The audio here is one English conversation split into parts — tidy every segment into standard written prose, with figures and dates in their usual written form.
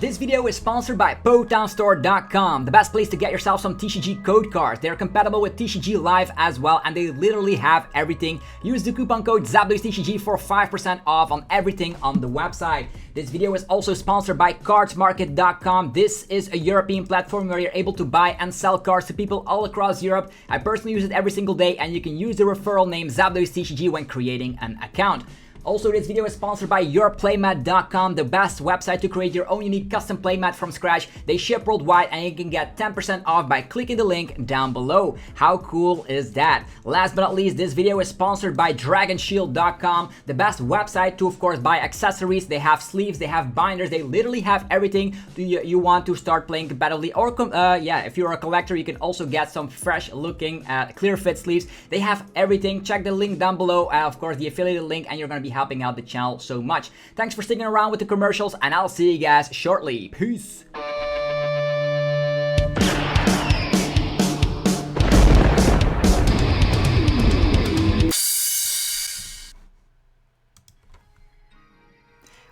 This video is sponsored by PotownStore.com, the best place to get yourself some TCG code cards. They're compatible with TCG Live as well, and they literally have everything. Use the coupon code ZapdosTCG for 5% off on everything on the website. This video is also sponsored by CardsMarket.com. This is a European platform where you're able to buy and sell cards to people all across Europe. I personally use it every single day, and you can use the referral name ZapdosTCG when creating an account. Also, this video is sponsored by YourPlaymat.com, the best website to create your own unique custom playmat from scratch. They ship worldwide and you can get 10% off by clicking the link down below. How cool is that? Last but not least, this video is sponsored by DragonShield.com, the best website to, of course, buy accessories. They have sleeves, they have binders, they literally have everything you want to start playing competitively. Or, yeah, if you're a collector, you can also get some fresh looking clear fit sleeves. They have everything. Check the link down below, of course, the affiliated link, and you're going to be helping out the channel so much. Thanks for sticking around with the commercials, and I'll see you guys shortly. Peace.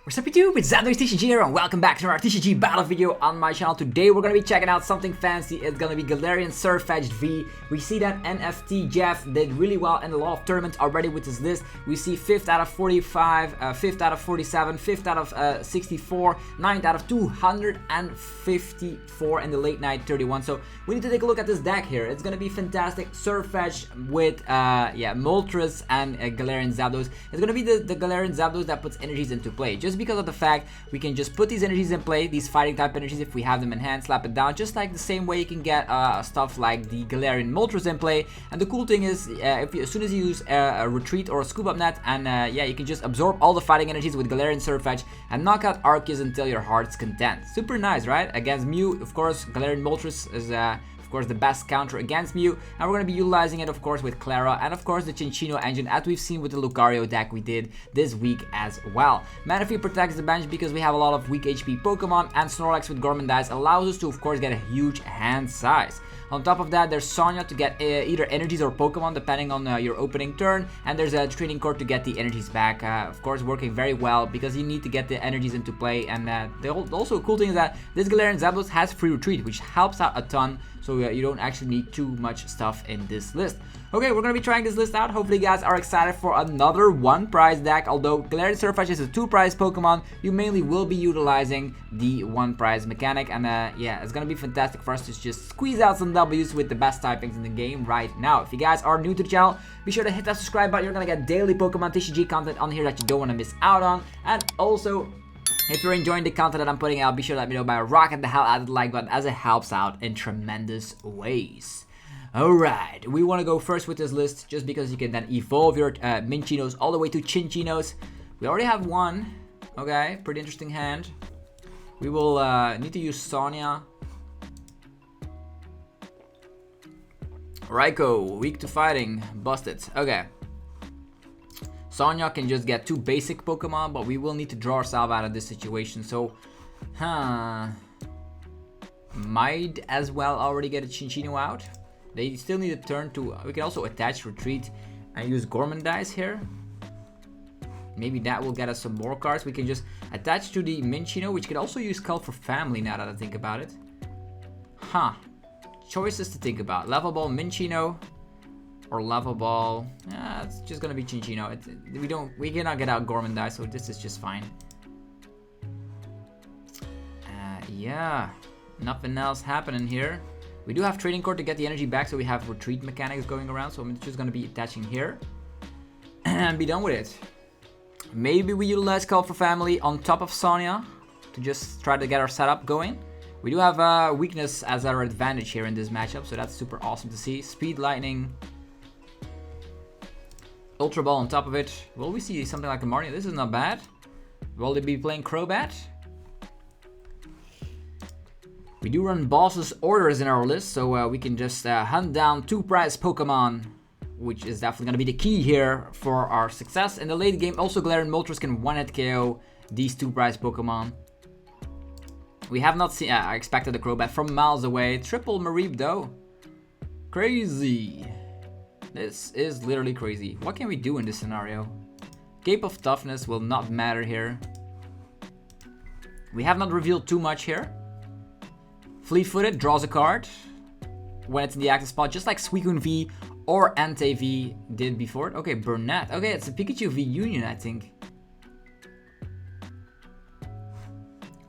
What's up YouTube, it's ZapdosTCG here and welcome back to our TCG battle video on my channel. Today we're going to be checking out something fancy. It's going to be Galarian Sirfetch'd V. We see that NFTJeff did really well in a lot of tournaments already with this list. We see 5th out of 45, 5th out of 47, 5th out of 64, 9th out of 254 in the late night 31. So we need to take a look at this deck here. It's going to be fantastic. Sirfetch'd with Moltres and Galarian Zapdos. It's going to be the Galarian Zapdos that puts energies into play. Just because of the fact we can just put these energies in play, these fighting type energies, if we have them in hand, slap it down, just like the same way you can get stuff like the Galarian Moltres in play. And the cool thing is, as soon as you use a retreat or a scoop up net, and yeah, you can just absorb all the fighting energies with Galarian Sirfetch'd and knock out Arceus until your heart's content. Super nice, right? Against Mew, of course, Galarian Moltres is of course the best counter against Mew, and we're going to be utilizing it of course with Klara and of course the Cinccino engine, as we've seen with the Lucario deck we did this week as well. Manaphy protects the bench because we have a lot of weak HP Pokemon, and Snorlax with Gourmandize allows us to of course get a huge hand size. On top of that, there's Sonya to get either energies or Pokemon depending on your opening turn, and there's a training cord to get the energies back, of course working very well because you need to get the energies into play. And also a cool thing is that this Galarian Zapdos has free retreat, which helps out a ton, so you don't actually need too much stuff in this list. Okay, we're going to be trying this list out. Hopefully you guys are excited for another one prize deck. Although Galarian Sirfetch'd is a 2-prize Pokemon, you mainly will be utilizing the 1-prize mechanic. And yeah, it's going to be fantastic for us to just squeeze out some W's with the best typings in the game right now. If you guys are new to the channel, be sure to hit that subscribe button. You're going to get daily Pokemon TCG content on here that you don't want to miss out on. And also, if you're enjoying the content that I'm putting out, be sure to let me know by rocking the hell out of the like button, as it helps out in tremendous ways. Alright, we want to go first with this list just because you can then evolve your Mincinos all the way to Cinccinos. We already have one. Okay, pretty interesting hand. We will need to use Sonya. Raikou, weak to fighting, busted. Okay. Sonya can just get 2 basic Pokemon, but we will need to draw ourselves out of this situation. So, might as well already get a Cinccino out. They still need a turn to... We can also attach retreat and use Gourmandize here. Maybe that will get us some more cards. We can just attach to the Cinccino, which can also use Call for Family now that I think about it. Choices to think about. Level Ball Cinccino or Level Ball. It's just gonna be Cinccino. We cannot get out Gourmandize, so this is just fine. Yeah, nothing else happening here. We do have Training Cord to get the energy back, so we have retreat mechanics going around, so I'm just going to be attaching here and be done with it. Maybe we utilize Call for Family on top of Sonya to just try to get our setup going. We do have weakness as our advantage here in this matchup, so that's super awesome to see. Speed Lightning, Ultra Ball on top of it. Will we see something like a Mario? This is not bad. Will they be playing Crobat? We do run Boss's Orders in our list, so we can just hunt down 2-prize Pokemon, which is definitely going to be the key here for our success. In the late game, also Galarian Moltres can one-hit KO these 2-prize Pokemon. We have not seen... I expected the Crobat from miles away. Triple Mareep though. Crazy. This is literally crazy. What can we do in this scenario? Cape of Toughness will not matter here. We have not revealed too much here. Fleet-footed draws a card when it's in the active spot, just like Suicune V or Entei V did before it. Okay, Burnett. Okay, it's a Pikachu VUNION, I think.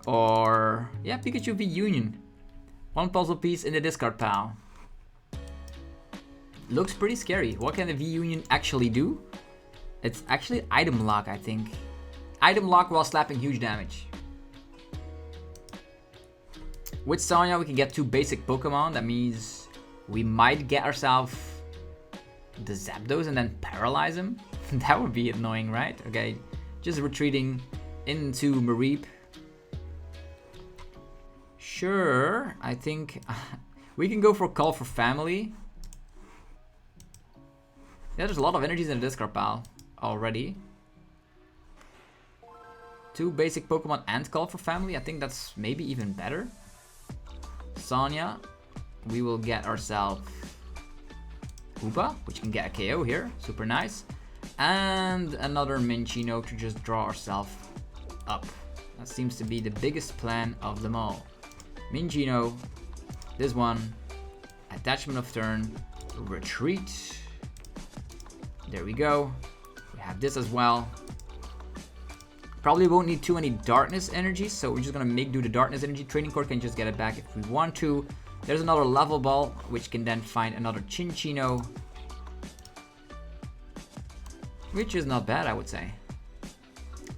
Or, yeah, Pikachu VUNION. One puzzle piece in the discard pile. Looks pretty scary. What can the VUNION actually do? It's actually item lock, I think. Item lock while slapping huge damage. With Sonya, we can get 2 basic Pokemon. That means we might get ourselves the Zapdos and then paralyze him. That would be annoying, right? Okay, just retreating into Mareep. Sure, I think we can go for Call for Family. Yeah, there's a lot of energies in the discard pile already. 2 basic Pokemon and Call for Family. I think that's maybe even better. Sonya, we will get ourselves Hoopa, which can get a KO here. Super nice. And another Cinccino to just draw ourselves up. That seems to be the biggest plan of them all. Cinccino, this one, attachment of turn, retreat. There we go. We have this as well. Probably won't need too many darkness energies, so we're just gonna make do the darkness energy. Training Court can just get it back if we want to. There's another level ball, which can then find another Cinccino, which is not bad, I would say.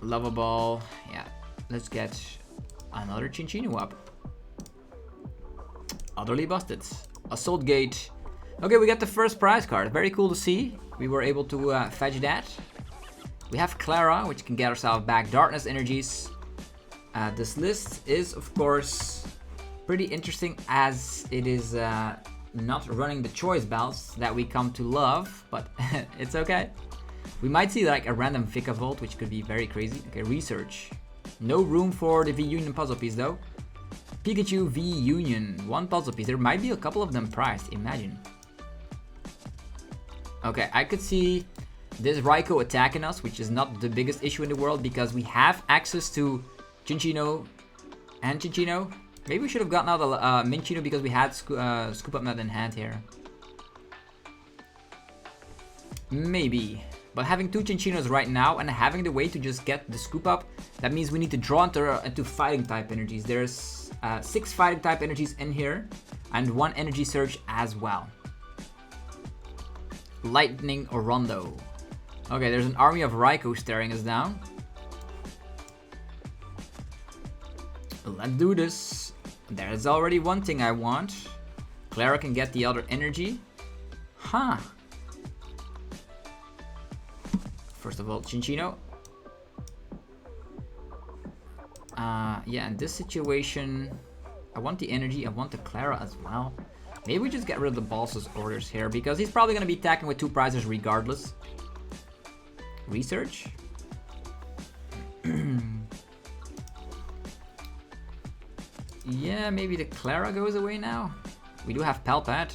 Level ball, yeah. Let's get another Cinccino up. Utterly busted. Assault Gate. Okay, we got the first prize card. Very cool to see. We were able to fetch that. We have Klara, which can get ourselves back darkness energies. This list is, of course, pretty interesting as it is not running the choice bells that we come to love, but it's okay. We might see like a random Vikavolt, which could be very crazy. Okay, research. No room for the VUNION puzzle piece though. Pikachu VUNION, 1 puzzle piece. There might be a couple of them priced, imagine. Okay, I could see this Raikou attacking us, which is not the biggest issue in the world because we have access to Cinccino and Cinccino. Maybe we should have gotten out a Cinccino because we had Scoop Up Nut in hand here. Maybe. But having 2 Cinccinos right now and having the way to just get the Scoop Up, that means we need to draw into fighting type energies. There's 6 fighting type energies in here and 1 energy surge as well. Lightning or Rondo. Okay, there's an army of Raikou staring us down. Let's do this. There's already one thing I want. Klara can get the other energy. Huh. First of all, Cinccino. Yeah, in this situation, I want the energy, I want the Klara as well. Maybe we just get rid of the Boss's orders here because he's probably going to be attacking with 2 prizes regardless. Research. Yeah, maybe the Klara goes away now. We do have Palpat.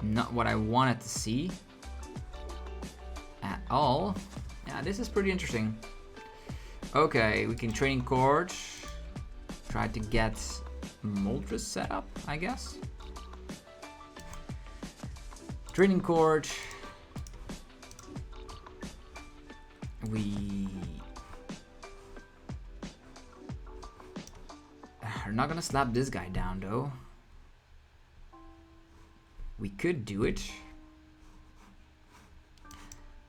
Not what I wanted to see at all. Yeah, this is pretty interesting. Okay, we can Training Court. Try to get Moltres set up, I guess. Training Court. We are not gonna slap this guy down though. We could do it.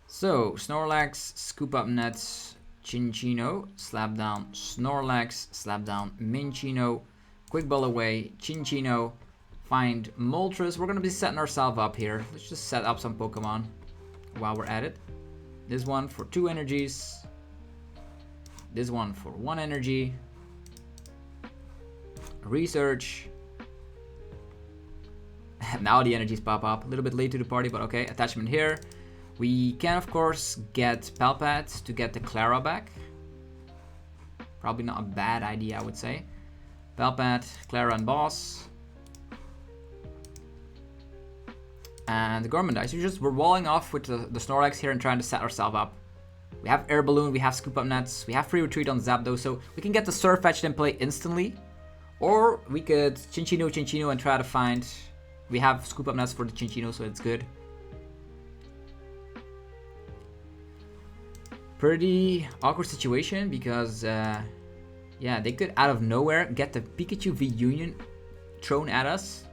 So Snorlax, Scoop Up Nets, Cinccino, slap down Snorlax, slap down Cinccino, Quick Ball away, Cinccino, find Moltres. We're gonna be setting ourselves up here. Let's just set up some Pokemon while we're at it. This one for 2 energies. This one for 1 energy. Research. Now the energies pop up. A little bit late to the party, but okay. Attachment here. We can, of course, get Palpat to get the Klara back. Probably not a bad idea, I would say. Palpat, Klara, and Boss. And the Gorman dice. We're walling off with the Snorlax here and trying to set ourselves up. We have Air Balloon, we have Scoop Up Nuts, we have Free Retreat on Zapdos, so we can get the Sirfetch'd in play instantly. Or we could Cinccino and try to find... We have Scoop Up Nuts for the Cinccino, so it's good. Pretty awkward situation because, yeah, they could out of nowhere get the Pikachu VUNIon thrown at us.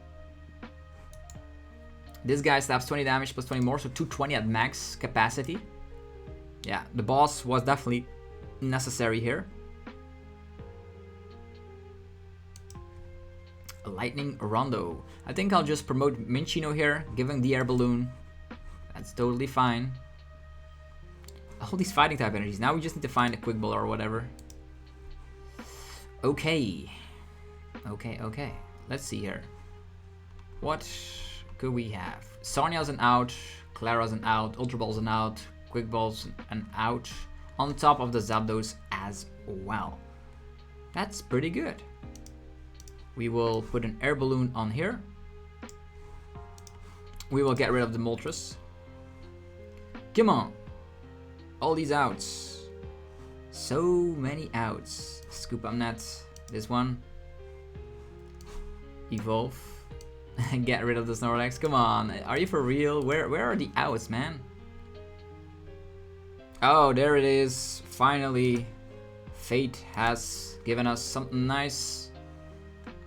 This guy slaps 20 damage plus 20 more, so 220 at max capacity. Yeah, the boss was definitely necessary here. A Lightning Rondo. I think I'll just promote Cinccino here, giving the Air Balloon. That's totally fine. All these fighting type energies. Now we just need to find a Quick Ball or whatever. Okay. Okay. Let's see here. What could we have? Sonya's an out. Klara's an out. Ultra Ball's an out. Quick Ball's an out. On top of the Zapdos as well. That's pretty good. We will put an Air Balloon on here. We will get rid of the Moltres. Come on. All these outs. So many outs. Scoop Up Nuts. This one. Evolve. Get rid of the Snorlax. Come on. Are you for real? Where are the outs, man? Oh, there it is. Finally. Fate has given us something nice.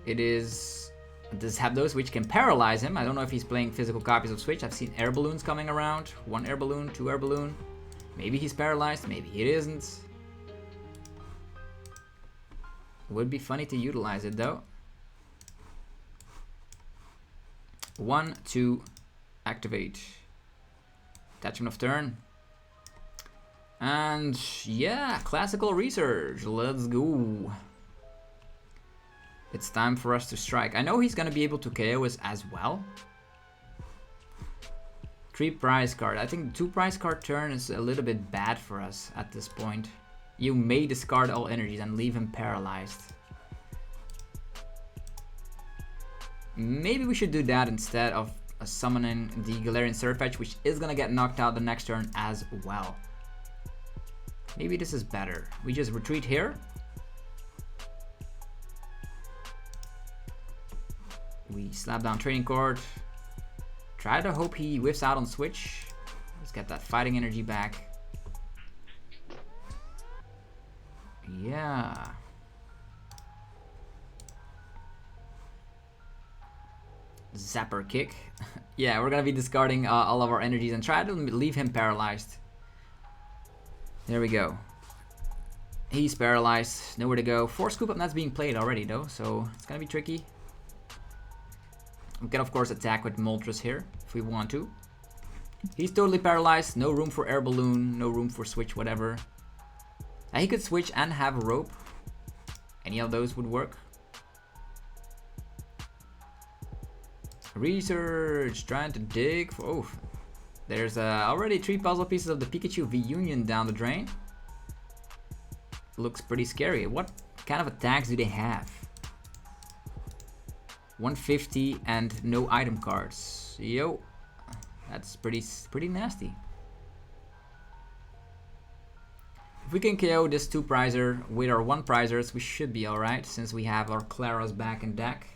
It is the Zapdos, which can paralyze him. I don't know if he's playing physical copies of Switch. I've seen Air Balloons coming around. 1 Air Balloon, 2 Air Balloon. Maybe he's paralyzed, maybe he isn't. Would be funny to utilize it though. 1, 2, activate. Attachment of turn. And yeah, classical research. Let's go. It's time for us to strike. I know he's gonna be able to KO us as well. 3 prize card. I think 2 prize card turn is a little bit bad for us at this point. You may discard all energies and leave him paralyzed. Maybe we should do that instead of summoning the Galarian Sirfetch'd, which is gonna get knocked out the next turn as well. Maybe this is better. We just retreat here. We slap down Training Card. Try to hope he whiffs out on Switch. Let's get that fighting energy back. Yeah. Zapper Kick. Yeah, we're gonna be discarding all of our energies and try to leave him paralyzed. There we go. He's paralyzed. Nowhere to go. 4 Scoop Up Nuts being played already though, so it's gonna be tricky. We can of course attack with Moltres here if we want to. He's totally paralyzed, no room for Air Balloon, no room for Switch, whatever. He could switch and have a Rope. Any of those would work. Research, trying to dig for... Oh, there's already 3 puzzle pieces of the Pikachu VUNIon down the drain. Looks pretty scary. What kind of attacks do they have? 150 and no item cards. Yo, that's pretty nasty. If we can KO this 2 prizer with our 1 prizers, we should be alright, since we have our Klaras back in deck.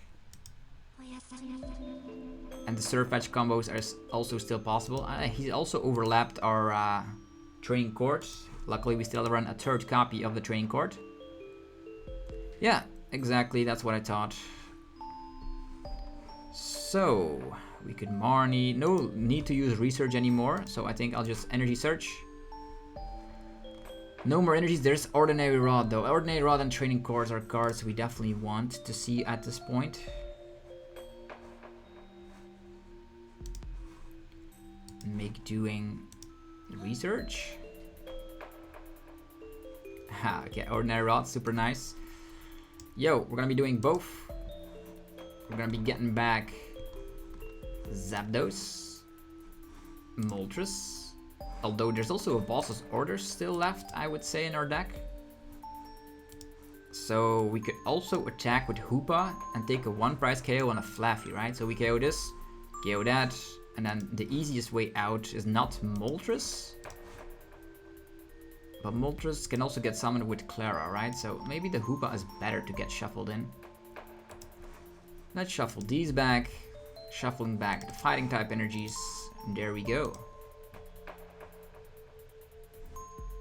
And the Sirfetch'd combos are also still possible. He also overlapped our training court. Luckily we still run a 3rd copy of the training court. Yeah, exactly, that's what I thought. So, we could Marnie. No need to use research anymore, so I think I'll just energy search. No more energies. There's Ordinary Rod though. Ordinary Rod and Training Cards are cards we definitely want to see at this point. Make doing research. Okay, Ordinary Rod, super nice. Yo, we're gonna be doing both. We're gonna be getting back Zapdos, Moltres, although there's also a Boss's Order still left, I would say, in our deck. So we could also attack with Hoopa and take a 1 prize KO on a Flaffy, right? So we KO this, KO that, and then the easiest way out is not Moltres. But Moltres can also get summoned with Klara, right? So maybe the Hoopa is better to get shuffled in. Let's shuffle these back. Shuffling back the fighting type energies. There we go.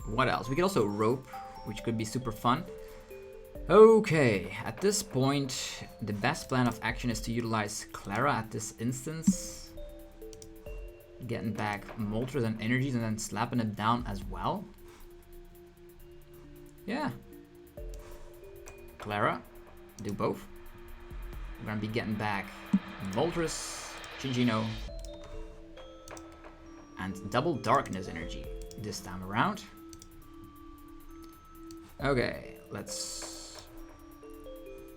What else? We could also rope, which could be super fun. Okay, at this point, the best plan of action is to utilize Klara at this instance. Getting back Moltres and energies and then slapping it down as well. Yeah. Klara, do both. We're gonna be getting back Moltres, Cinccino, and double darkness energy this time around. Okay, let's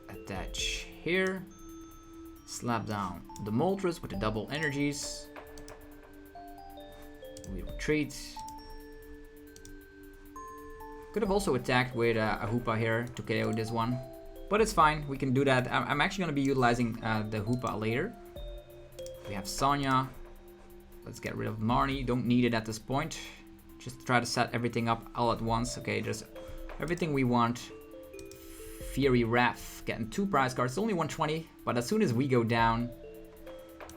attach here. Slap down the Moltres with the double energies. We retreat. Could have also attacked with a Hoopa here to KO this one. But it's fine, we can do that. I'm actually going to be utilizing the Hoopa later. We have Sonya. Let's get rid of Marnie. Don't need it at this point. Just try to set everything up all at once. Okay, there's everything we want. Fury Ref. Getting 2 prize cards. It's only 120. But as soon as we go down,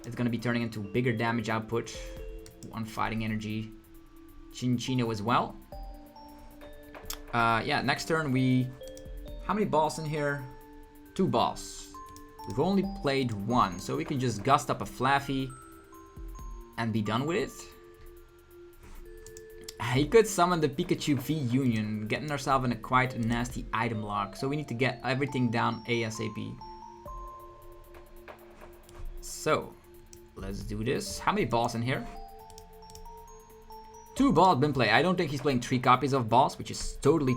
it's going to be turning into bigger damage output. 1 fighting energy. Cinccino as well. Yeah, next turn we... How many balls in here? 2 balls. We've only played 1, so we can just gust up a Flaffy and be done with it. He could summon the Pikachu VUNIon, getting ourselves in a quite nasty item lock. So we need to get everything down ASAP. So, let's do this. How many balls in here? 2 balls been played. I don't think he's playing 3 copies of balls, which is totally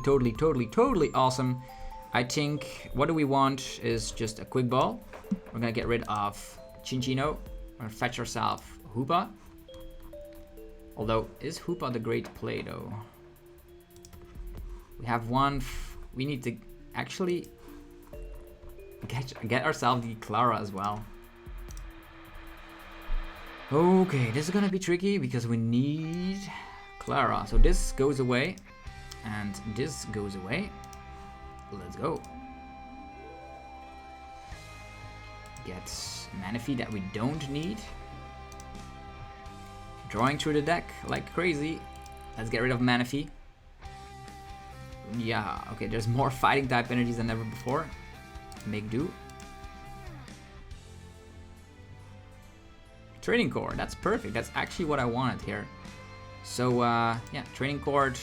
awesome. I think what do we want is just a quick ball. We're gonna get rid of Cinccino. We're gonna fetch ourselves Hoopa. Although, is Hoopa the great play though? We have one. We need to actually get ourselves the Klara as well. Okay, this is gonna be tricky because we need Klara. So this goes away and this goes away. Let's go. Get Manaphy that we don't need. Drawing through the deck like crazy. Let's get rid of Manaphy. Yeah, okay, there's more fighting type energies than ever before. Make do. Training cord, that's perfect. That's actually what I wanted here. So, yeah, training cord.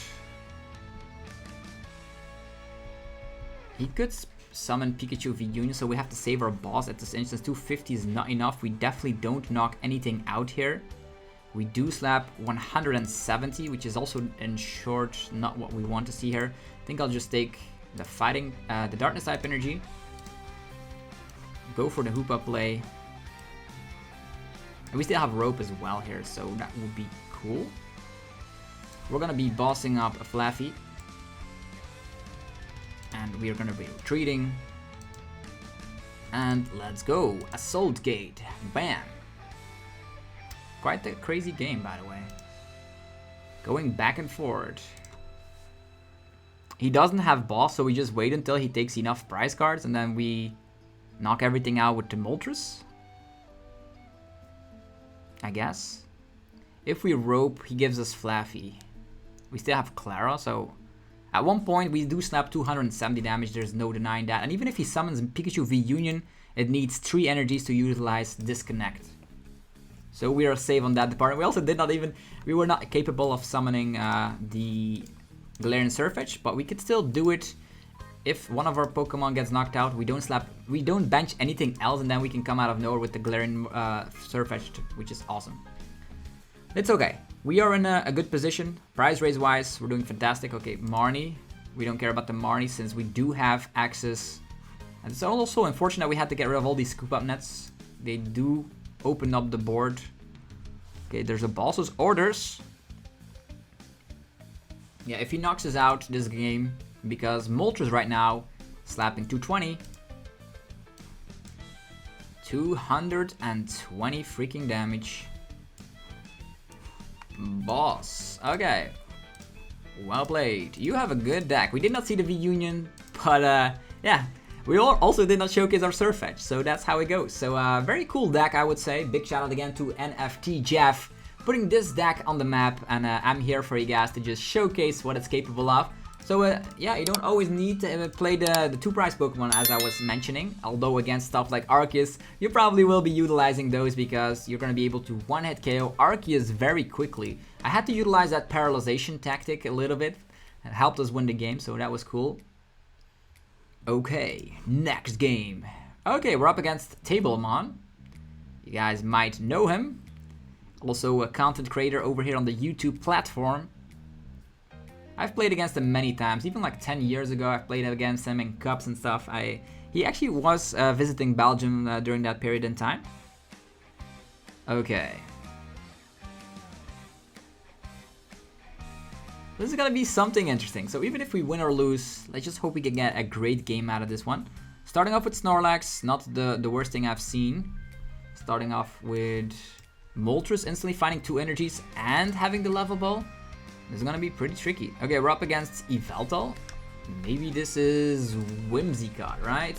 He could summon Pikachu VUNIon, so we have to save our boss at this instance. 250 is not enough. We definitely don't knock anything out here. We do slap 170, which is also in short not what we want to see here. I think I'll just take the fighting, the darkness type energy. Go for the Hoopa play. And we still have rope as well here, so that would be cool. We're gonna be bossing up a Flaffy. And we are gonna be retreating. And let's go. Assault Gate. Bam. Quite a crazy game, by the way. Going back and forward. He doesn't have boss, so we just wait until he takes enough prize cards and then we knock everything out with the Moltres. I guess. If we rope, he gives us Flaffy. We still have Klara, so at one point we do slap 270 damage, there's no denying that. And even if he summons Pikachu VUNIon, it needs 3 energies to utilize Disconnect. So we are safe on that department. We also we were not capable of summoning the Galarian Sirfetch'd, but we could still do it. If one of our Pokemon gets knocked out, we don't bench anything else, and then we can come out of nowhere with the Galarian Sirfetch'd, which is awesome. It's okay. We are in a good position. Prize raise wise, we're doing fantastic. Okay, Marnie. We don't care about the Marnie since we do have access. And it's also unfortunate we had to get rid of all these scoop up nets. They do open up the board. Okay, there's a Balsa's Orders. Yeah, if he knocks us out this game, because Moltres right now slapping 220. 220 freaking damage. Boss. Okay. Well played. You have a good deck. We did not see the VUNION, but yeah. We also did not showcase our Sirfetch'd, so that's how it goes. So very cool deck, I would say. Big shout out again to NFTJeff putting this deck on the map, and I'm here for you guys to just showcase what it's capable of. So yeah, you don't always need to play the 2-prize Pokemon as I was mentioning, although against stuff like Arceus, you probably will be utilizing those because you're going to be able to one-hit KO Arceus very quickly. I had to utilize that paralyzation tactic a little bit. It helped us win the game, so that was cool. Okay, next game. Okay, we're up against Tablemon. You guys might know him. Also a content creator over here on the YouTube platform. I've played against him many times, even like 10 years ago I've played against him in cups and stuff. He actually was visiting Belgium during that period in time. Okay. This is gonna be something interesting. So even if we win or lose, let's just hope we can get a great game out of this one. Starting off with Snorlax, not the worst thing I've seen. Starting off with Moltres, instantly finding 2 energies and having the level ball. This is gonna be pretty tricky. Okay, we're up against Yveltal. Maybe this is Whimsicott, right?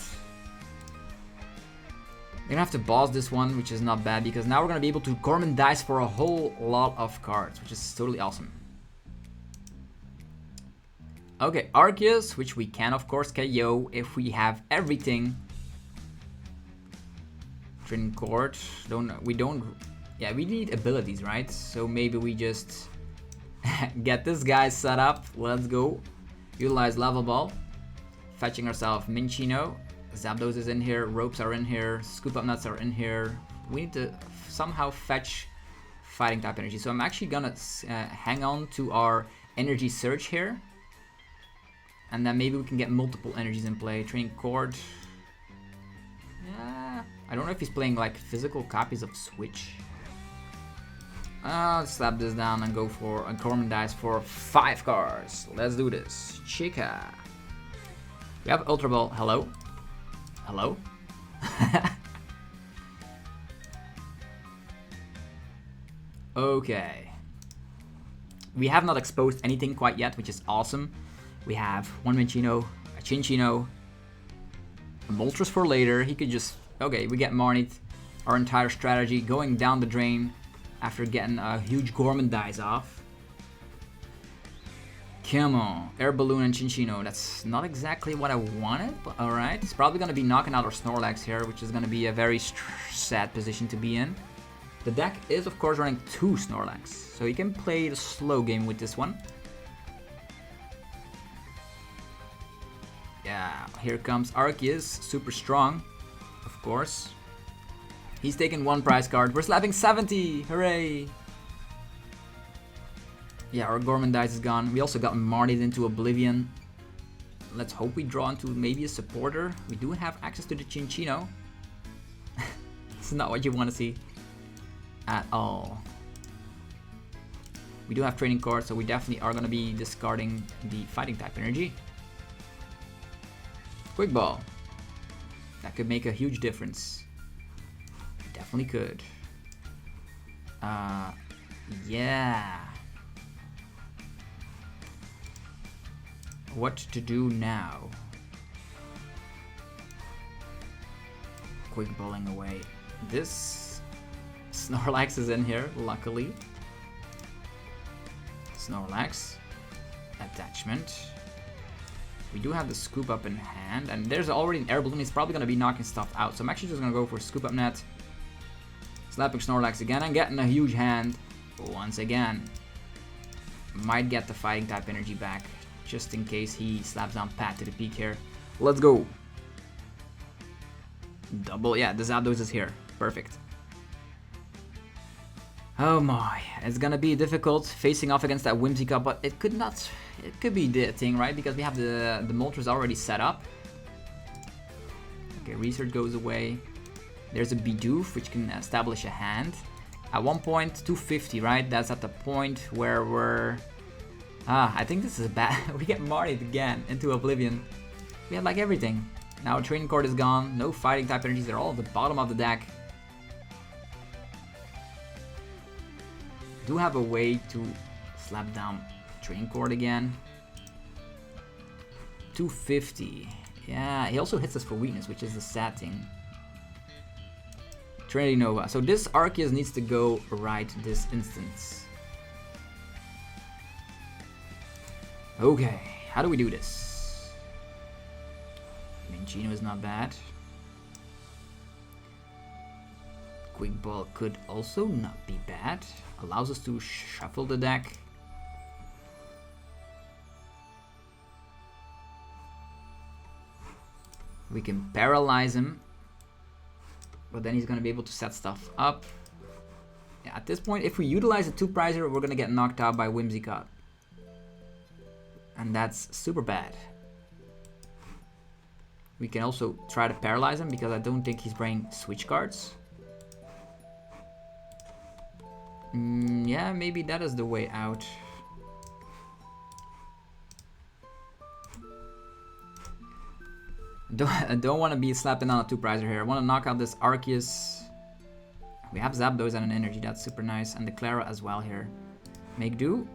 We're gonna have to boss this one, which is not bad because now we're gonna be able to Gormandize for a whole lot of cards, which is totally awesome. Okay, Arceus, which we can of course KO if we have everything. Training Court, yeah, we need abilities, right? So maybe we just get this guy set up. Let's go. Utilize Level Ball. Fetching ourselves Cinccino. Zapdos is in here, Ropes are in here, Scoop Up Nuts are in here. We need to somehow fetch Fighting type energy. So I'm actually gonna hang on to our Energy Surge here. And then maybe we can get multiple energies in play. Training Court. Yeah. I don't know if he's playing like physical copies of Switch. Let's slap this down and go for a Gormandize for 5 cards. Let's do this. Chica. We have Ultra Ball. Hello? Hello? Okay. We have not exposed anything quite yet, which is awesome. We have one Cinccino, a Cinccino, a Moltres for later. He could just... Okay, we get Marnied. Our entire strategy going down the drain after getting a huge Gormandize off. Come on. Air Balloon and Cinccino. That's not exactly what I wanted, but alright. He's probably going to be knocking out our Snorlax here, which is going to be a very sad position to be in. The deck is, of course, running 2 Snorlax, so you can play the slow game with this one. Yeah, here comes Arceus, super strong, of course. He's taking 1 prize card. We're slapping 70! Hooray! Yeah, our Gormandize is gone. We also got Marnied into Oblivion. Let's hope we draw into maybe a supporter. We do have access to the Cinccino. It's not what you want to see at all. We do have training cards, so we definitely are going to be discarding the fighting type energy. Quick Ball. That could make a huge difference. Definitely could. Yeah. What to do now? Quick Balling away. This Snorlax is in here, luckily. Snorlax. Attachment. We do have the Scoop Up in hand, and there's already an Air Balloon. He's probably going to be knocking stuff out, so I'm actually just going to go for Scoop Up Net. Slapping Snorlax again and getting a huge hand once again. Might get the fighting type energy back, just in case he slaps down Pat to the peak here. Let's go. Double, yeah, the Zapdos is here. Perfect. Oh my, it's gonna be difficult facing off against that Whimsicott, but it could be the thing, right? Because we have the Moltres already set up. Okay, Research goes away. There's a Bidoof, which can establish a hand. At one point, 250, right? That's at the point where we're... I think this is bad. We get Marnied again into Oblivion. We had like everything. Now our training card is gone. No fighting type energies. They're all at the bottom of the deck. Do have a way to slap down Training Cord again. 250. Yeah, he also hits us for weakness, which is the sad thing. Trinity Nova. So this Arceus needs to go right this instance. Okay, how do we do this? Cinccino is not bad. Quick Ball could also not be bad. Allows us to shuffle the deck. We can paralyze him, but then he's going to be able to set stuff up. Yeah, at this point, if we utilize a 2-prizer, we're going to get knocked out by Whimsicott. And that's super bad. We can also try to paralyze him because I don't think he's bringing switch cards. Yeah, maybe that is the way out. I don't want to be slapping on a 2-prizer here. I want to knock out this Arceus. We have Zapdos and an energy. That's super nice. And the Klara as well here. Make do.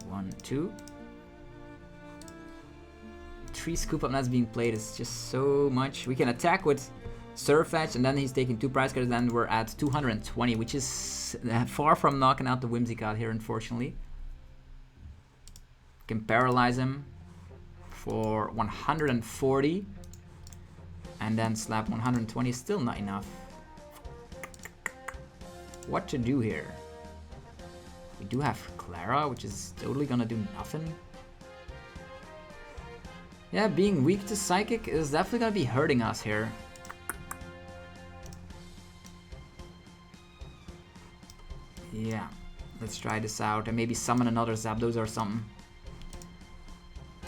One, two. 3 scoop up that's being played is just so much. We can attack with Sirfetch'd and then he's taking 2 prize cards. Then we're at 220, which is far from knocking out the Whimsicott here, unfortunately. Can paralyze him for 140 and then slap 120. Still not enough. What to do here? We do have Klara, which is totally gonna do nothing. Yeah, being weak to Psychic is definitely gonna be hurting us here. Yeah, let's try this out and maybe summon another Zapdos or something.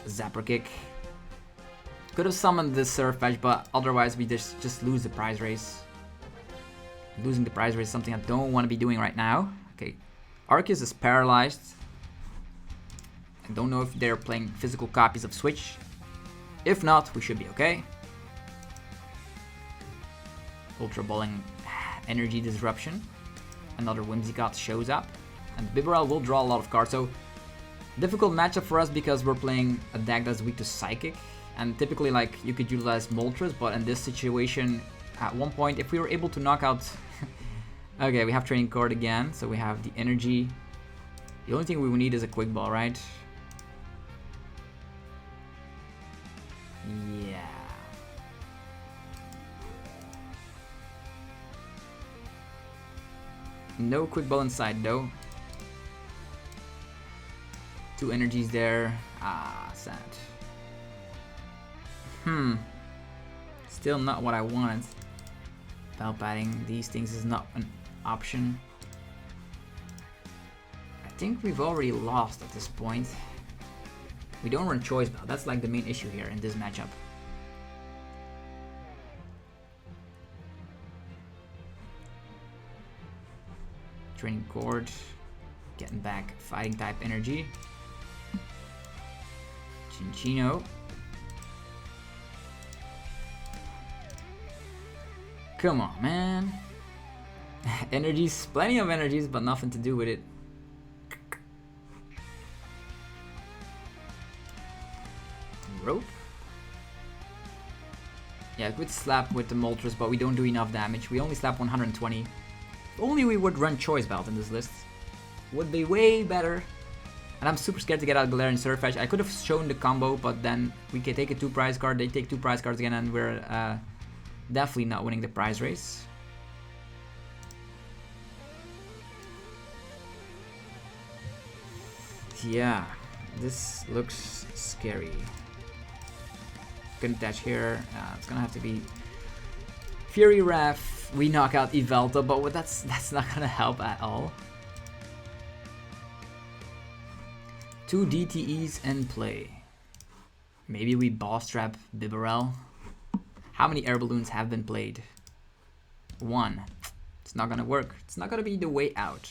Zapper Kick. Could have summoned this Sirfetch'd, but otherwise we just lose the prize race. Losing the prize race is something I don't want to be doing right now. Okay, Arceus is paralyzed. I don't know if they're playing physical copies of Switch. If not, we should be okay. Ultra Balling Energy Disruption. Another Whimsicott shows up. And Bibarel will draw a lot of cards. So difficult matchup for us because we're playing a deck that's weak to Psychic. And typically, like, you could utilize Moltres, but in this situation, at one point, if we were able to knock out... Okay, we have Training Card again, so we have the energy. The only thing we would need is a Quick Ball, right? Yeah. No Quick Ball inside, though. 2 energies there. Ah, sad. Still not what I wanted. Bell padding these things is not an option. I think we've already lost at this point. We don't run Choice Bell. That's like the main issue here in this matchup. Training Cord. Getting back Fighting type energy. Cinccino. Come on, man. Energies, plenty of energies, but nothing to do with it. Rope. Yeah, good slap with the Moltres, but we don't do enough damage. We only slap 120. If only we would run Choice Belt in this list. Would be way better. And I'm super scared to get out Galarian Sirfetch'd. I could have shown the combo, but then we can take a 2 prize card, they take 2 prize cards again, and we're definitely not winning the prize race. Yeah, this looks scary. Couldn't attach here. It's gonna have to be Fury Ref. We knock out Yveltal, but that's not gonna help at all. 2 DTEs in play. Maybe we boss trap Bibarel. How many air balloons have been played? 1. It's not gonna work. It's not gonna be the way out.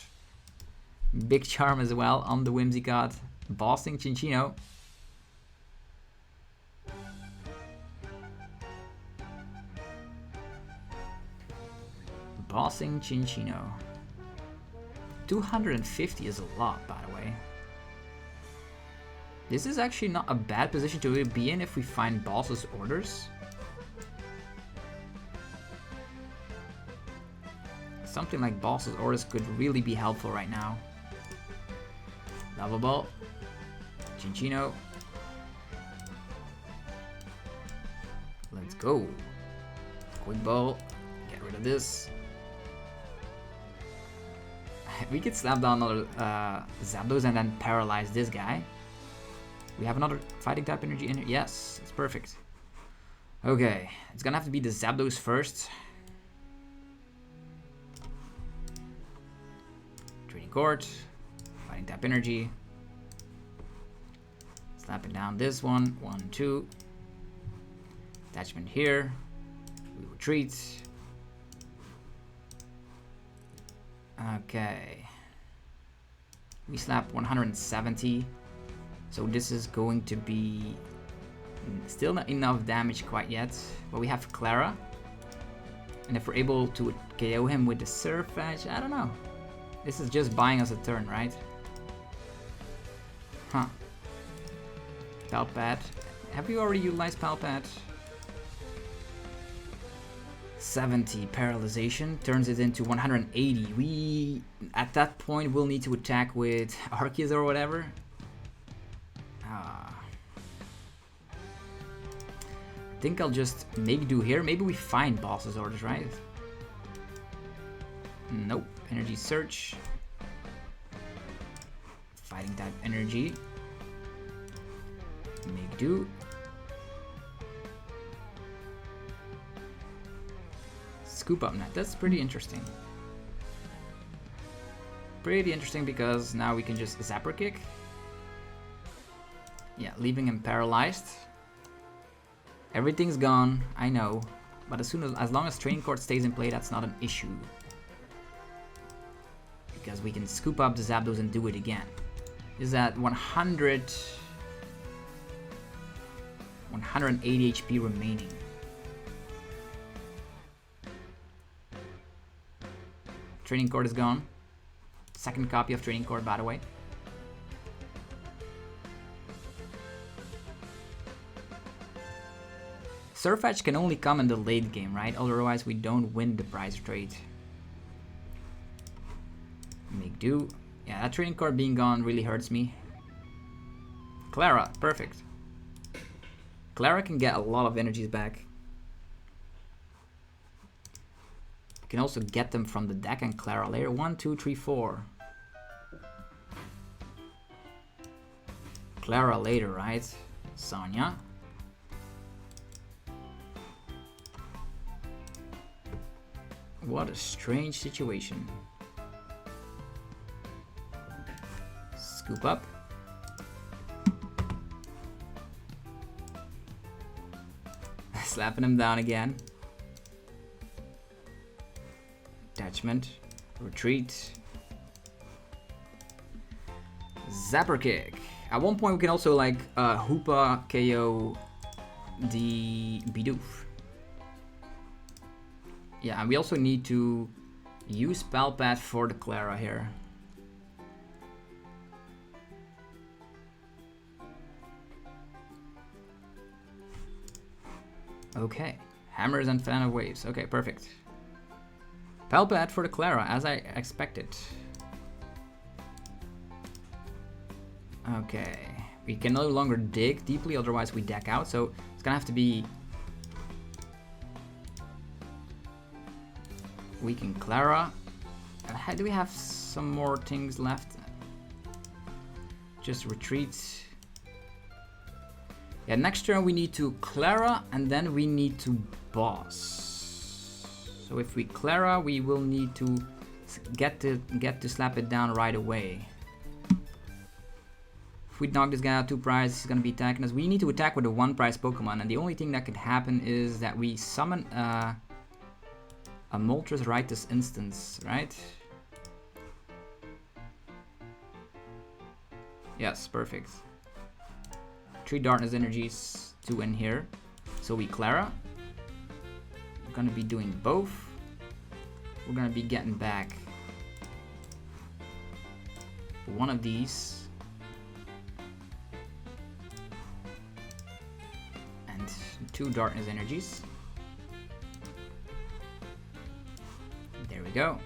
Big Charm as well on the Whimsicott. Bossing Cinccino. Bossing Cinccino. 250 is a lot, by the way. This is actually not a bad position to be in if we find Boss's orders. Something like Boss's orders could really be helpful right now. Lava Ball. Cinccino. Let's go. Quick Ball. Get rid of this. We could slap down another Zapdos and then paralyze this guy. We have another fighting type energy in here. Yes, it's perfect. Okay, it's gonna have to be the Zapdos first. Training Court. Fighting type energy. Slapping down this one. 1, 2. Attachment here. We retreat. Okay. We slap 170. So this is going to be still not enough damage quite yet. But we have Klara. And if we're able to KO him with the Sirfetch'd, I don't know. This is just buying us a turn, right? Huh. Palpad. Have we already utilized Palpad? 70 paralyzation turns it into 180. We at that point will need to attack with Arceus or whatever. I think I'll just maybe do here. Maybe we find Boss's orders, right? Nope. Energy search. Fighting type energy. Make do. Scoop up net. That's pretty interesting. Pretty interesting because now we can just Zapper Kick. Yeah, leaving him paralyzed. Everything's gone, I know. But as long as Training Court stays in play, that's not an issue. Because we can scoop up the Zapdos and do it again. Is at 180 HP remaining. Training Court is gone. Second copy of Training Court, by the way. Sirfetch'd can only come in the late game, right? Otherwise we don't win the prize trade. Make do. Yeah, that Training Card being gone really hurts me. Klara, perfect. Klara can get a lot of energies back. You can also get them from the deck and Klara later. 1, 2, 3, 4. Klara later, right? Sonya. What a strange situation. Scoop up. Slapping him down again. Attachment. Retreat. Zapper Kick. At one point we can also like Hoopa KO the Bidoof. Yeah, and we also need to use Palpad for the Klara here. Okay, Hammers and Fan of Waves. Okay, perfect. Palpad for the Klara, as I expected. Okay, we can no longer dig deeply, otherwise we deck out, so it's gonna have to be weaken Klara. Do we have some more things left? Just retreat. Yeah, next turn we need to Klara and then we need to boss. So if we Klara, we will need to get to slap it down right away. If we knock this guy out 2 prize, he's gonna be attacking us. We need to attack with a 1 prize Pokemon, and the only thing that could happen is that we summon a Moltres right this instance, right? Yes, perfect. 3 Darkness Energies to win here. So we Klara. We're gonna be doing both. we're gonna be getting back one of these. And 2 Darkness Energies. There we go.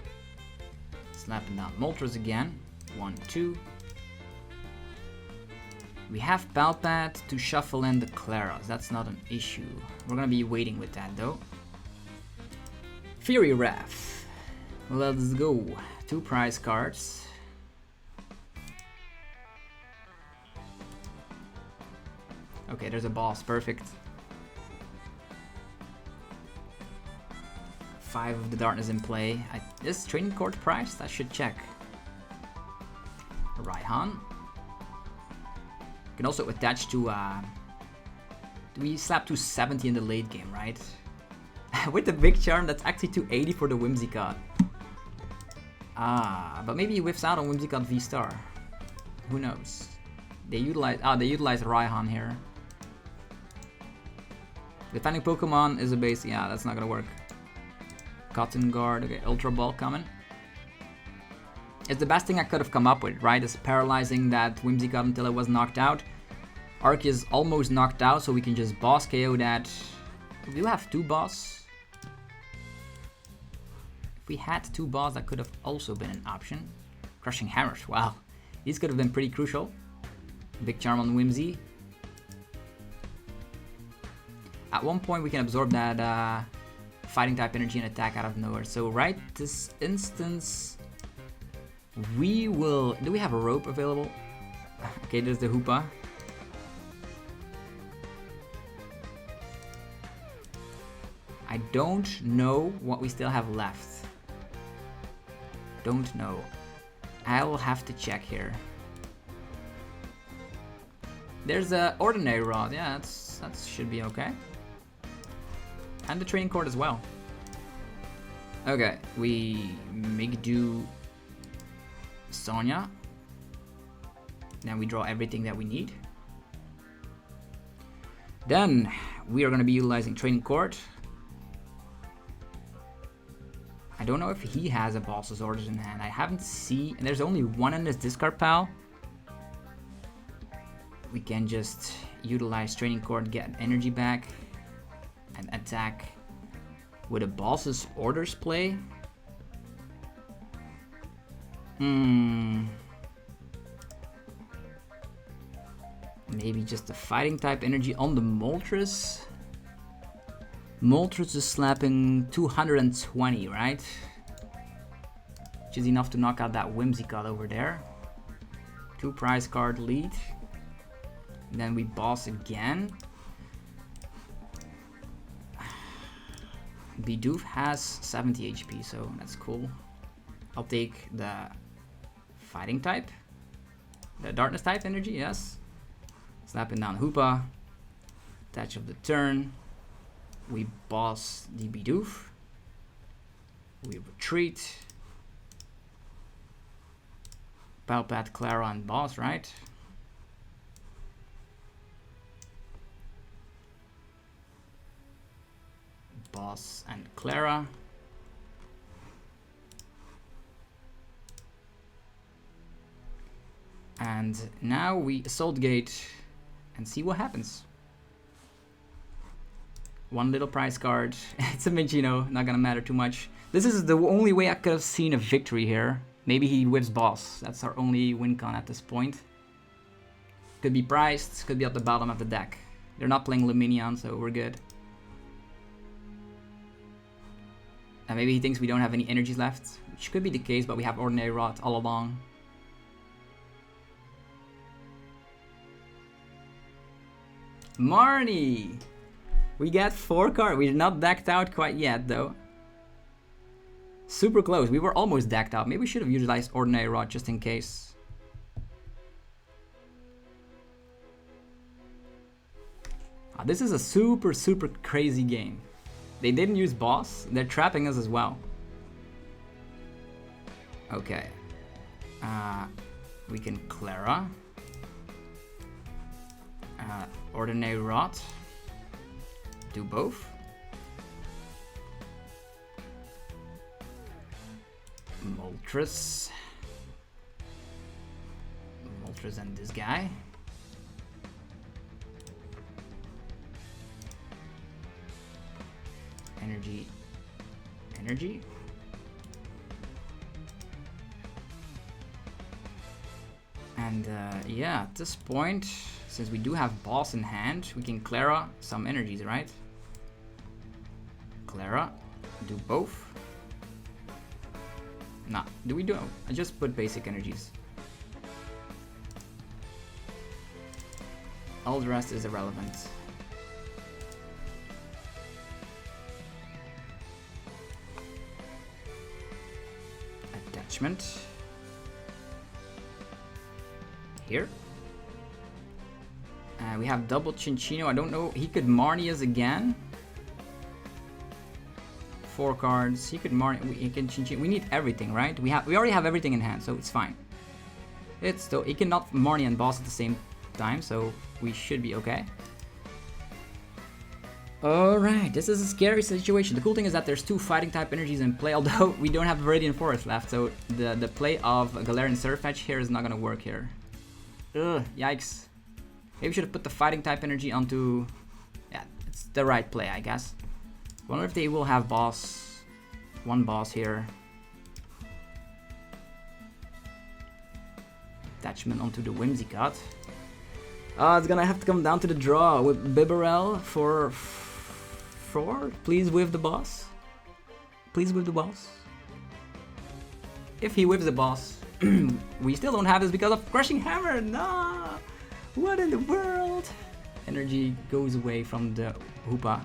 Slapping down Moltres again. 1, 2. We have Palpad to shuffle in the Klaras. That's not an issue. We're gonna be waiting with that though. Fury Wrath. Let's go. 2 prize cards. Okay, there's a boss. Perfect. 5 of the Darkness in play. Is Training Court priced? I should check. Raihan. You can also attach to, we slap 270 in the late game, right? With the big charm, that's actually 280 for the Whimsicott. But maybe he whiffs out on Whimsicott VSTAR. Who knows? They utilize Raihan here. Defending Pokemon is a base, yeah, that's not gonna work. Cotton Guard, okay, Ultra Ball coming. It's the best thing I could have come up with, right? Is paralyzing that Whimsicott until it was knocked out. Arc is almost knocked out, so we can just boss KO that. We do have 2 boss. If we had 2 boss, that could have also been an option. Crushing Hammers, wow. These could have been pretty crucial. Big Charm on Whimsy. At one point, we can absorb that Fighting type energy and attack out of nowhere. So right this instance, we will... Do we have a rope available? Okay, there's the Hoopa. I don't know what we still have left. Don't know. I will have to check here. There's a Ordinary Rod. Yeah, that should be okay. And the Training Court as well. Okay, we make do Sonya. Then we draw everything that we need. Then we are going to be utilizing Training Court. I don't know if he has a Boss's Orders in hand. I haven't seen... And there's only 1 in this discard pile. We can just utilize Training Court, get energy back, and attack with a Boss's Orders play. Maybe just a Fighting type energy on the Moltres. Moltres is slapping 220, right? Which is enough to knock out that Whimsicott over there. 2 prize card lead. And then we boss again. Bidoof has 70 HP, so that's cool. I'll take the Fighting type. The Darkness type energy, yes. Slapping down Hoopa. Attach of the turn. We boss the Bidoof. We retreat. Palpad, Klara, and boss, right? Boss and Klara. And now we Assault Gate and see what happens. 1 little prize card. It's a Cinccino, not gonna matter too much. This is the only way I could have seen a victory here. Maybe he whips boss. That's our only win con at this point. Could be priced, could be at the bottom of the deck. They're not playing Luminion, so we're good. And maybe he thinks we don't have any energies left, which could be the case, but we have Ordinary Rod all along. Marnie! We got 4 cards. We're not decked out quite yet, though. Super close. We were almost decked out. Maybe we should have utilized Ordinary Rod just in case. This is a super crazy game. They didn't use boss. They're trapping us as well. Okay. We can Klara. Ordinary Rod. Do both. Moltres. Moltres and this guy. Energy. Energy. And yeah, at this point, since we do have boss in hand, we can Klara some energies, right? Klara, do both. Nah, do we do? I just put basic energies. All the rest is irrelevant. Attachment. Here. We have double Cinccino. I don't know. He could Marnie us again. 4 cards. He could Marnie. He can Cinccino. We need everything, right? We already have everything in hand, so it's fine. It's still. He cannot Marnie and boss at the same time, so we should be okay. Alright, this is a scary situation. The cool thing is that there's 2 fighting type energies in play, although we don't have Viridian Forest left, so the play of Galarian Sirfetch'd here is not gonna work here. Ugh, yikes. Maybe we should have put the fighting type energy onto... Yeah, it's the right play, I guess. Wonder if they will have boss... One boss here. Attachment onto the Whimsicott. It's gonna have to come down to the draw with Bibarel for 4. Please whiff the boss. Please whiff the boss. If he whiffs the boss, we still don't have this because of Crushing Hammer. Nah. What in the world? Energy goes away from the Hoopa.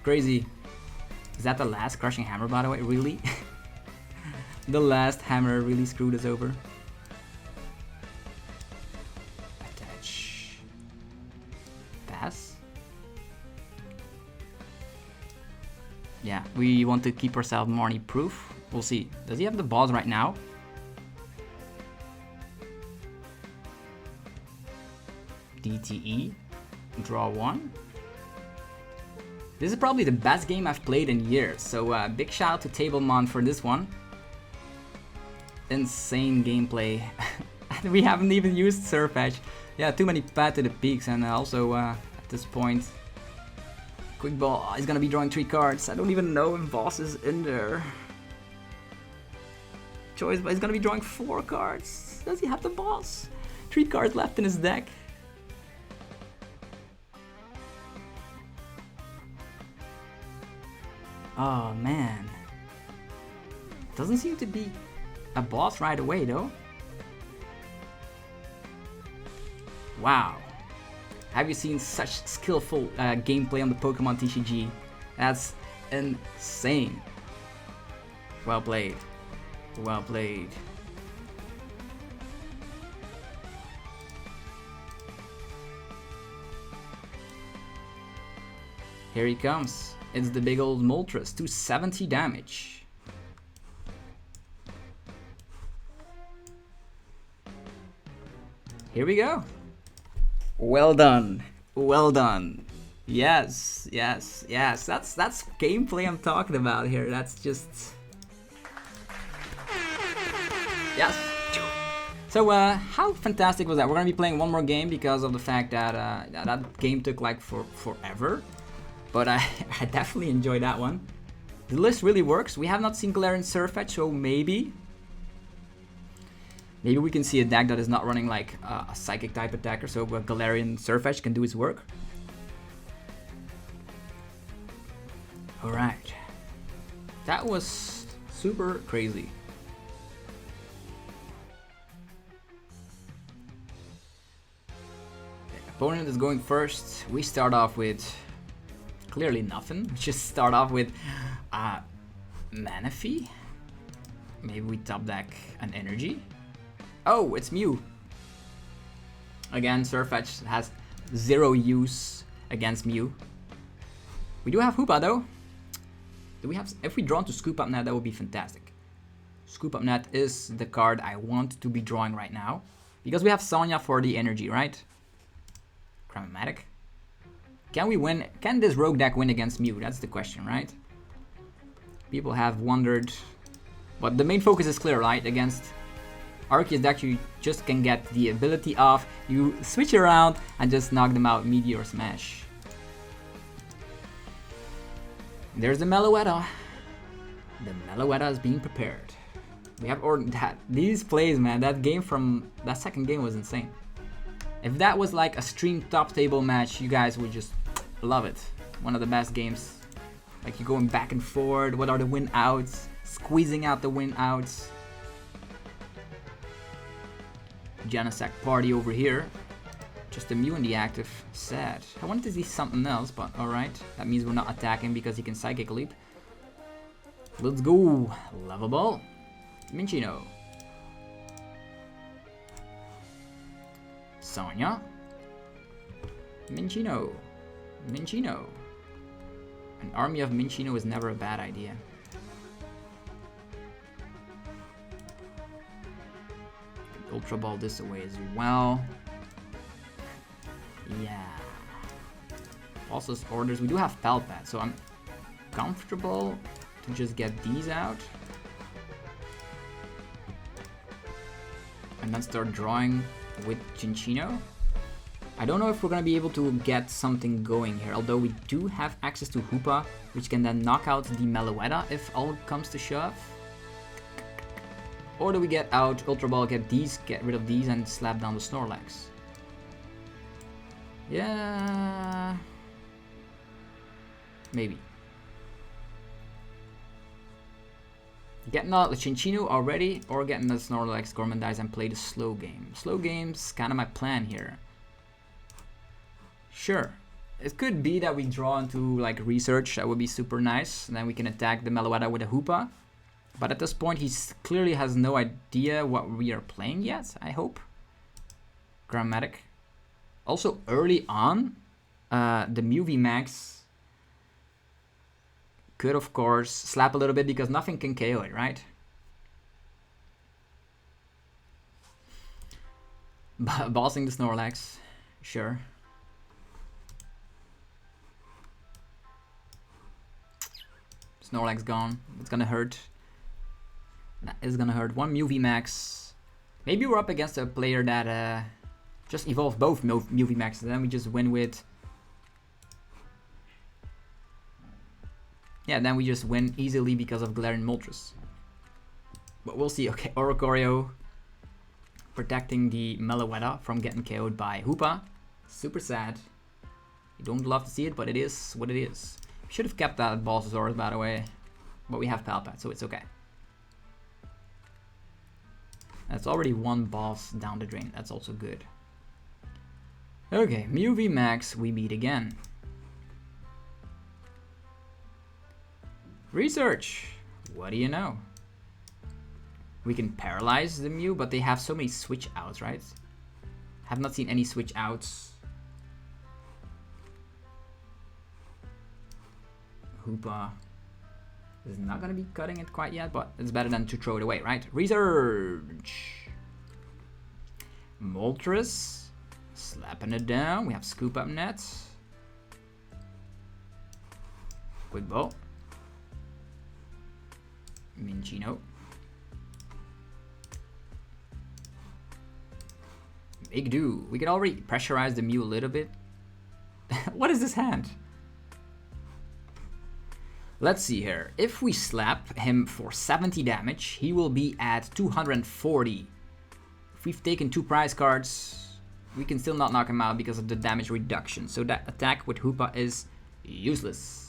Crazy. Is that the last Crushing Hammer, by the way? Really? The last hammer really screwed us over. Attach. Pass. Yeah, we want to keep ourselves Marnie proof. We'll see. Does he have the balls right now? DTE. Draw 1. This is probably the best game I've played in years, so big shout out to Tablemon for this one. Insane gameplay. We haven't even used Sirfetch'd. Yeah, too many Path to the Peaks, and also at this point, Quick Ball. Oh, he's gonna be drawing 3 cards. I don't even know if Boss is in there. Choice, but he's gonna be drawing 4 cards. Does he have the Boss? 3 cards left in his deck. Oh man. Doesn't seem to be a boss right away though. Wow. Have you seen such skillful gameplay on the Pokemon TCG? That's insane. Well played. Well played. Here he comes. It's the big old Moltres, 270 damage. Here we go. Well done. Well done. Yes, yes, yes. That's gameplay I'm talking about here. That's just... Yes. So how fantastic was that? We're gonna be playing one more game because of the fact that that game took like forever. But I definitely enjoyed that one. The list really works. We have not seen Galarian Sirfetch'd, so maybe we can see a deck that is not running like a Psychic type attacker, so Galarian Sirfetch'd can do his work. Alright. That was super crazy. The opponent is going first. We start off with... clearly nothing. Just start off with Manaphy. Maybe we top deck an energy. Oh, it's Mew. Again, Sirfetch'd has 0 use against Mew. We do have Hoopa though. Do we have? If we draw to Scoop Up Net, that would be fantastic. Scoop Up Net is the card I want to be drawing right now because we have Sonya for the energy, right? Chromatic. Can we win? Can this rogue deck win against Mew? That's the question, right? People have wondered. But the main focus is clear, right? Against Arceus deck, you just can get the ability off. You switch around and just knock them out. Meteor Smash. There's the Meloetta. The Meloetta is being prepared. We have these plays, man. That game from that second game was insane. If that was like a streamed top table match, you guys would just love it. One of the best games. Like you're going back and forth. What are the win outs? Squeezing out the win outs. Genesect party over here. Just a Mew in the active. Sad. I wanted to see something else, but alright. That means we're not attacking because he can Psychic Leap. Let's go. Level Ball. Cinccino. Sonya. Cinccino. Cinccino. An army of Cinccino is never a bad idea. Ultra Ball this away as well. Yeah. Also orders. We do have Palpat, so I'm comfortable to just get these out. And then start drawing with Cinccino. I don't know if we're going to be able to get something going here, although we do have access to Hoopa, which can then knock out the Meloetta if all comes to shove. Or do we get out Ultra Ball, get rid of these, and slap down the Snorlax? Yeah... maybe. Getting out the Cinccino already, or getting the Snorlax, Gormandize, and play the slow game. Slow game's kind of my plan here. Sure. It could be that we draw into like research, that would be super nice, and then we can attack the Meloetta with a Hoopa. But at this point, he clearly has no idea what we are playing yet, I hope. Grammatic. Also, early on, the Mew VMAX could, of course, slap a little bit because nothing can KO it, right? Bossing the Snorlax, sure. Snorlax gone. It's gonna hurt. That is gonna hurt. One Mew VMAX. Maybe we're up against a player that just evolved both Mew VMAX, and then we just win with... yeah, then we just win easily because of Galarian Moltres. But we'll see. Okay, OHKO protecting the Meloetta from getting KO'd by Hoopa. Super sad. You don't love to see it, but it is what it is. We should have kept that at Balsasaurus, by the way. But we have Palpat, so it's okay. That's already one boss down the drain. That's also good. Okay, Mew VMAX, we beat again. Research! What do you know? We can paralyze the Mew, but they have so many switch outs, right? Have not seen any switch outs. Hoopa is not gonna be cutting it quite yet, but it's better than to throw it away, right? Research! Moltres, slapping it down. We have Scoop Up Nets. Quick Ball. Cinccino. Big do. We can already pressurize the Mew a little bit. What is this hand? Let's see here. If we slap him for 70 damage, he will be at 240. If we've taken 2 prize cards, we can still not knock him out because of the damage reduction. So that attack with Hoopa is useless.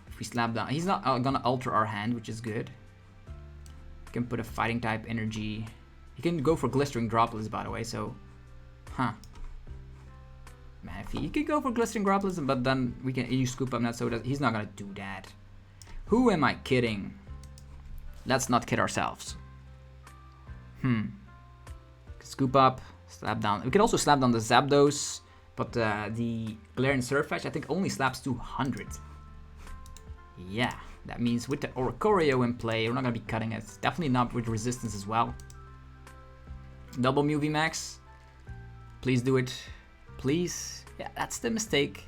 If we slap down, he's not gonna alter our hand, which is good. We can put a fighting type energy. He can go for Glistering Droplets, by the way, so... man, if he could go for Glistering Droplets, but then we can use Scoop Up Net, so that he's not gonna do that. Who am I kidding? Let's not kid ourselves. Scoop Up, slap down. We can also slap down the Zapdos, but the Galarian Sirfetch'd, I think, only slaps 200. Yeah, that means with the OHKO in play, we're not gonna be cutting it. Definitely not with resistance as well. Double Mew VMAX. Please do it. please. Yeah, that's the mistake.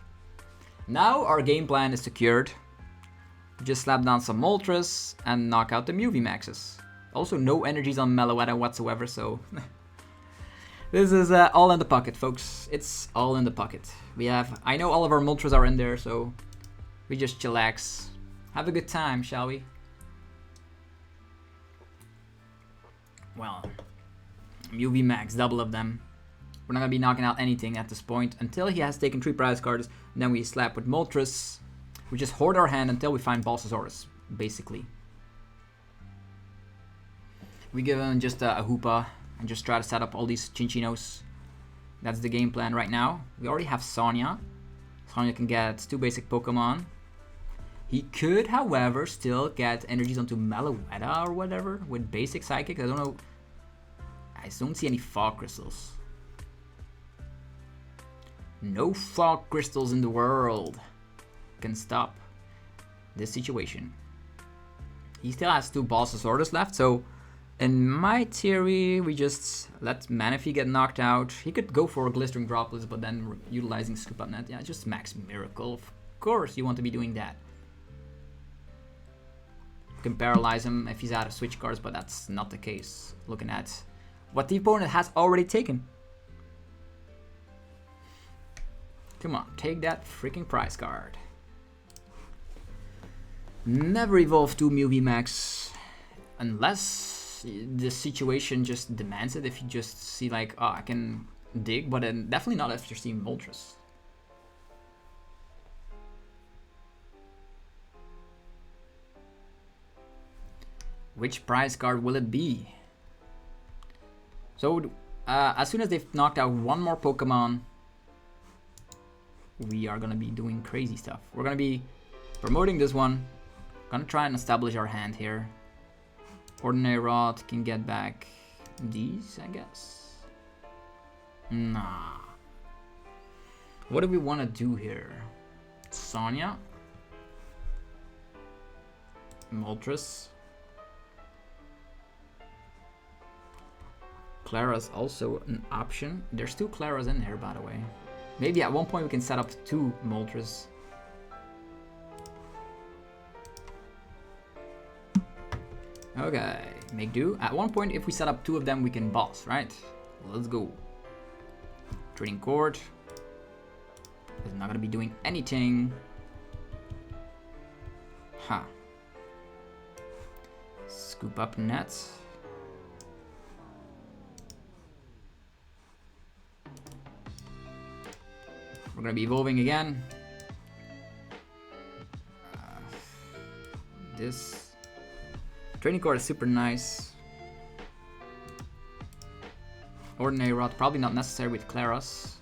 Now our game plan is secured. Just slap down some Moltres and knock out the Mew VMAXs. Also, no energies on Meloetta whatsoever, so... This is all in the pocket, folks. It's all in the pocket. We have... I know all of our Moltres are in there, so... We just chillax. Have a good time, shall we? Well... Mew VMAX, double of them. We're not gonna be knocking out anything at this point until he has taken 3 prize cards. And then we slap with Moltres. We just hoard our hand until we find Balsasaurus, basically. We give him just a Hoopa and just try to set up all these Cinccinos. That's the game plan right now. We already have Sonya. Sonya can get 2 basic Pokemon. He could, however, still get energies onto Meloetta or whatever with basic Psychic. I don't know. I don't see any Fog Crystals. No Fog Crystals in the world can stop this situation. He still has 2 Balsasaurus left, so in my theory, we just let Manaphy get knocked out. He could go for Glistering Droplets, but then utilizing Scoop Up Net. Yeah, just Max Miracle. Of course you want to be doing that. You can paralyze him if he's out of switch cards, but that's not the case. Looking at what the opponent has already taken. Come on, take that freaking prize card. Never evolve to Mew VMAX unless the situation just demands it. If you just see like, oh, I can dig, but then definitely not if you're seeing Moltres. Which prize card will it be? So as soon as they've knocked out 1 more Pokemon, we are gonna be doing crazy stuff. We're gonna be promoting this one. Gonna try and establish our hand here. Ordinary Rod can get back these, I guess. Nah. What do we want to do here? Sonya. Moltres. Klara's also an option. There's 2 Klaras in there, by the way. Maybe at one point we can set up 2 Moltres. Okay, make do. At one point, if we set up 2 of them, we can boss, right? Let's go. Trading Court. Is not gonna be doing anything. Huh. Scoop Up Net. We're gonna be evolving again. This Training Card is super nice. Ordinary Rod, probably not necessary with Klara's.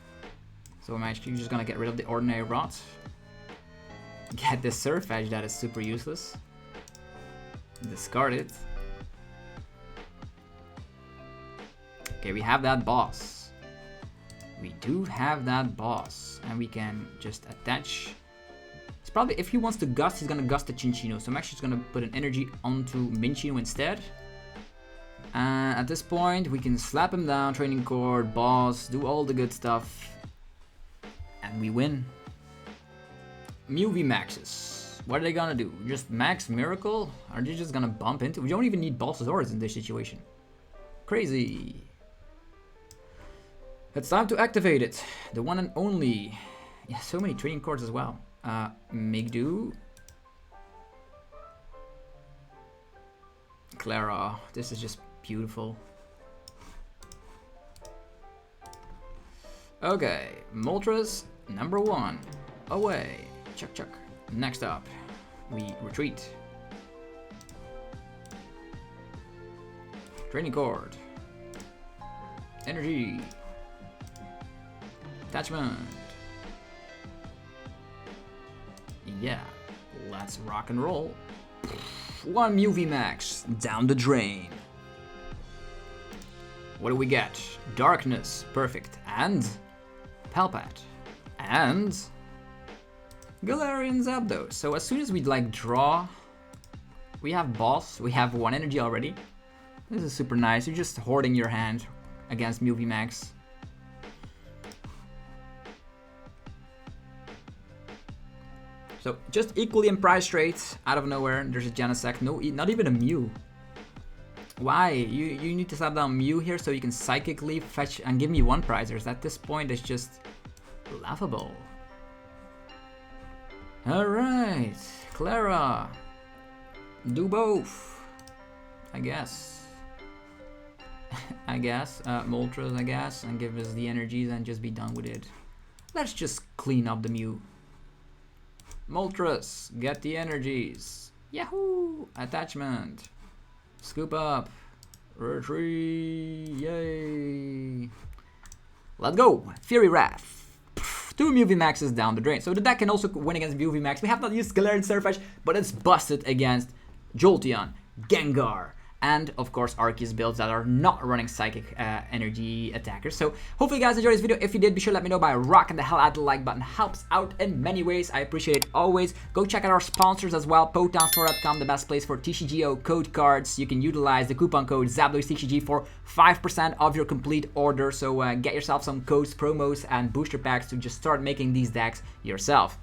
So I'm actually just gonna get rid of the Ordinary Rod. Get this Sirfetch'd that is super useless. Discard it. Okay, we have that boss. We do have that boss. And we can just attach. It's probably, if he wants to gust, he's gonna gust the Cinccino. So I'm actually just gonna put an energy onto Minccino instead. And at this point, we can slap him down, training cord, boss, do all the good stuff. And we win. Mew VMAXs. What are they gonna do? Just Max Miracle? Are they just gonna bump into? We don't even need Balsasaurus in this situation. Crazy. It's time to activate it. The one and only. Yeah, so many training cards as well. Make do. Klara. This is just beautiful. Okay, Moltres number 1. Away. Chuck chuck. Next up, we retreat. Training Cord. Energy. Attachment. Yeah, let's rock and roll. 1 Mew VMAX down the drain. What do we get? Darkness, perfect, and Palpat, and Galarian Zapdos. So as soon as we like draw, we have boss, we have 1 energy already. This is super nice. You're just hoarding your hand against Mew VMAX. So just equally in price rates, out of nowhere, there's a Genesect, not even a Mew. Why? You need to slap down Mew here so you can psychically fetch and give me one prizers. At this point, it's just laughable. Alright, Klara. Do both. I guess. Moltres, I guess, and give us the energies and just be done with it. Let's just clean up the Mew. Moltres, get the energies. Yahoo! Attachment. Scoop up. Retreat. Yay. Let's go. Fury Wrath. 2 Mew VMAXs down the drain. So the deck can also win against Mew VMAX. We have not used Galarian Sirfetch'd, but it's busted against Jolteon, Gengar, and of course Arceus builds that are not running psychic energy attackers. So hopefully you guys enjoyed this video. If you did, be sure to let me know by rocking the hell out of the like button. Helps out in many ways. I appreciate it always. Go check out our sponsors as well. PokeTownStore.com, the best place for TCGO code cards. You can utilize the coupon code ZapdosTCG for 5% of your complete order. So get yourself some codes, promos, and booster packs to just start making these decks yourself.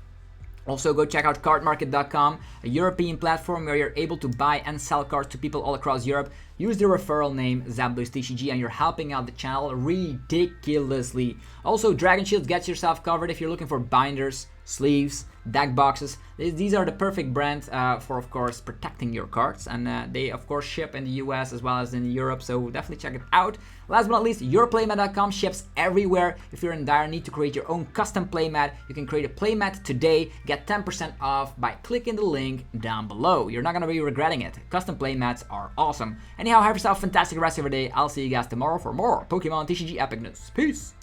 Also, go check out cardmarket.com, a European platform where you're able to buy and sell cards to people all across Europe. Use the referral name ZapdosTCG and you're helping out the channel ridiculously. Also, Dragon Shield gets yourself covered if you're looking for binders, sleeves, deck boxes. These are the perfect brand for, of course, protecting your cards. And they, of course, ship in the US as well as in Europe, so definitely check it out. Last but not least, yourplaymat.com ships everywhere. If you're in dire need to create your own custom playmat, you can create a playmat today. Get 10% off by clicking the link down below. You're not going to be regretting it. Custom playmats are awesome. Anyhow, have yourself a fantastic rest of your day. I'll see you guys tomorrow for more Pokemon TCG Epic News. Peace!